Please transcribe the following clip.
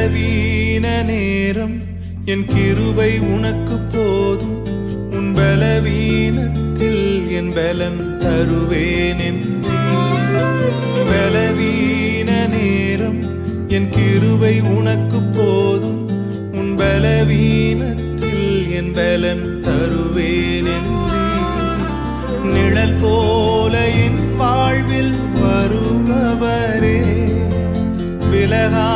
பலவீன நேரம் என் கிருபை உனக்கு போதும். உன் பலவீனத்தில் என் பலன் தருவேன் என்றே. பலவீன நேரம் என் கிருபை உனக்கு போதும். உன் பலவீனத்தில் என் பலன் தருவேன் என்றே. நிழல் போல என் வாழ்வில் வருபவரே, விலகா